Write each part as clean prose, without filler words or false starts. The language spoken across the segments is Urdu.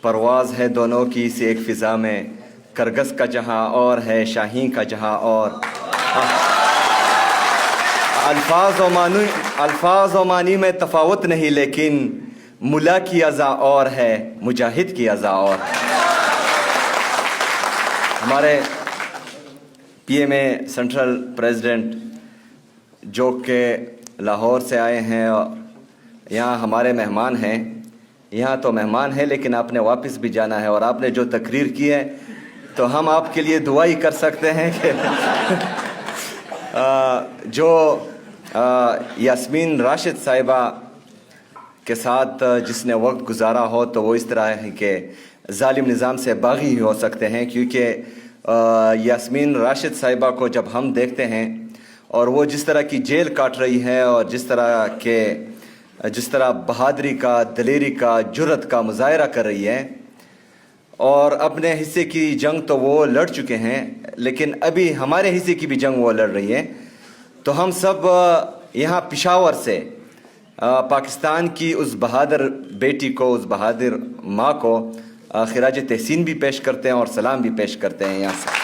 پرواز ہے دونوں کی سی ایک فضا میں، کرگس کا جہاں اور ہے شاہین کا جہاں اور۔ الفاظ و معنی میں تفاوت نہیں، لیکن ملا کی اذا اور ہے مجاہد کی اذا اور۔ ہمارے P M A central president جو کہ لاہور سے آئے ہیں اور یہاں ہمارے مہمان ہیں، یہاں تو مہمان ہیں لیکن آپ نے واپس بھی جانا ہے، اور آپ نے جو تقریر کی ہے تو ہم آپ کے لیے دعا ہی کر سکتے ہیں کہ جو یاسمین راشد صاحبہ کے ساتھ جس نے وقت گزارا ہو تو وہ اس طرح ہے کہ ظالم نظام سے باغی ہی ہو سکتے ہیں، کیونکہ یاسمین راشد صاحبہ کو جب ہم دیکھتے ہیں اور وہ جس طرح کی جیل کاٹ رہی ہے اور جس طرح بہادری کا، دلیری کا، جرأت کا مظاہرہ کر رہی ہے، اور اپنے حصے کی جنگ تو وہ لڑ چکے ہیں لیکن ابھی ہمارے حصے کی بھی جنگ وہ لڑ رہی ہے، تو ہم سب یہاں پشاور سے پاکستان کی اس بہادر بیٹی کو، اس بہادر ماں کو خراج تحسین بھی پیش کرتے ہیں اور سلام بھی پیش کرتے ہیں۔ یہاں سے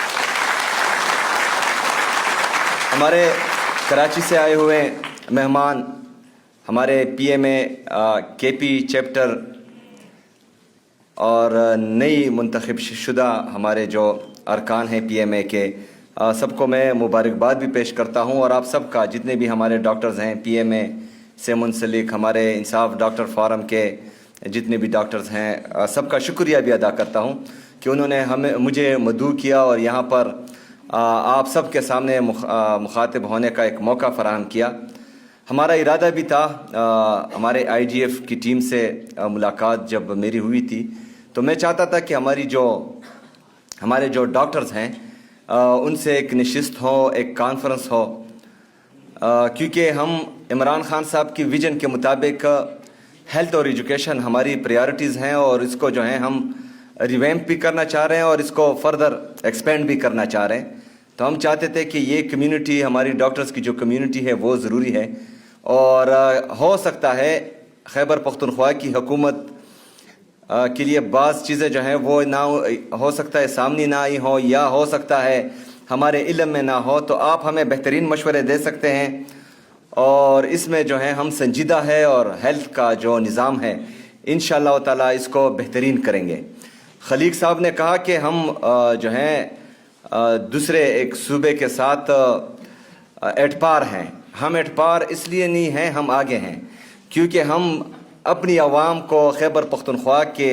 ہمارے کراچی سے آئے ہوئے مہمان، ہمارے پی ایم اے کے پی چیپٹر اور نئی منتخب شدہ ہمارے جو ارکان ہیں پی ایم اے کے، سب کو میں مبارکباد بھی پیش کرتا ہوں، اور آپ سب کا، جتنے بھی ہمارے ڈاکٹرز ہیں پی ایم اے سے منسلک، ہمارے انصاف ڈاکٹر فورم کے جتنے بھی ڈاکٹرز ہیں، سب کا شکریہ بھی ادا کرتا ہوں کہ انہوں نے مجھے مدعو کیا اور یہاں پر آپ سب کے سامنے مخاطب ہونے کا ایک موقع فراہم کیا۔ ہمارا ارادہ بھی تھا، ہمارے آئی جی ایف کی ٹیم سے ملاقات جب میری ہوئی تھی تو میں چاہتا تھا کہ ہمارے جو ڈاکٹرز ہیں ان سے ایک نشست ہو، ایک کانفرنس ہو، کیونکہ ہم عمران خان صاحب کی ویژن کے مطابق ہیلتھ اور ایجوکیشن ہماری پریارٹیز ہیں، اور اس کو جو ہے ہم ریویمپ بھی کرنا چاہ رہے ہیں اور اس کو فردر ایکسپینڈ بھی کرنا چاہ رہے ہیں۔ تو ہم چاہتے تھے کہ یہ کمیونٹی، ہماری ڈاکٹرز کی جو کمیونٹی ہے وہ ضروری ہے، اور ہو سکتا ہے خیبر پختونخوا کی حکومت کے لیے بعض چیزیں جو ہیں وہ نہ ہو سکتا ہے سامنے نہ آئی ہوں، یا ہو سکتا ہے ہمارے علم میں نہ ہو، تو آپ ہمیں بہترین مشورے دے سکتے ہیں، اور اس میں جو ہے ہم سنجیدہ ہے اور ہیلتھ کا جو نظام ہے انشاءاللہ تعالی اس کو بہترین کریں گے۔ خلیق صاحب نے کہا کہ ہم جو ہیں دوسرے ایک صوبے کے ساتھ ایٹپار ہیں، ہم ایٹپار اس لیے نہیں ہیں، ہم آگے ہیں کیونکہ ہم اپنی عوام کو خیبر پختونخوا کے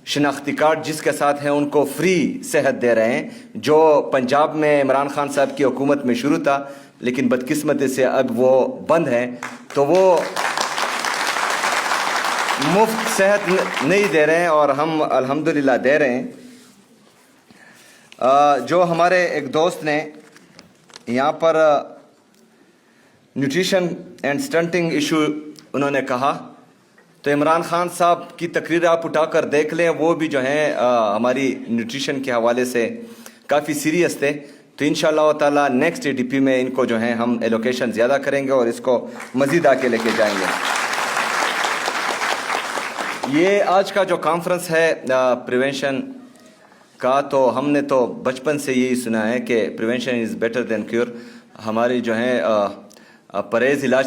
شناختی کارڈ جس کے ساتھ ہیں ان کو فری صحت دے رہے ہیں، جو پنجاب میں عمران خان صاحب کی حکومت میں شروع تھا لیکن بدقسمتی سے اب وہ بند ہے، تو وہ مفت صحت نہیں دے رہے ہیں اور ہم الحمدللہ دے رہے ہیں۔ جو ہمارے ایک دوست نے یہاں پر نیوٹریشن اینڈ سٹنٹنگ ایشو انہوں نے کہا، تو عمران خان صاحب کی تقریر آپ اٹھا کر دیکھ لیں، وہ بھی جو ہیں ہماری نیوٹریشن کے حوالے سے کافی سیریس تھے، تو انشاءاللہ تعالی نیکسٹ اے ڈی پی میں ان کو جو ہیں ہم ایلوکیشن زیادہ کریں گے اور اس کو مزید آگے لے کے جائیں گے۔ یہ آج کا جو کانفرنس ہے پریونشن کا، تو ہم نے تو بچپن سے یہی سنا ہے کہ prevention is better than cure, ہماری جو ہیں پرہیز علاج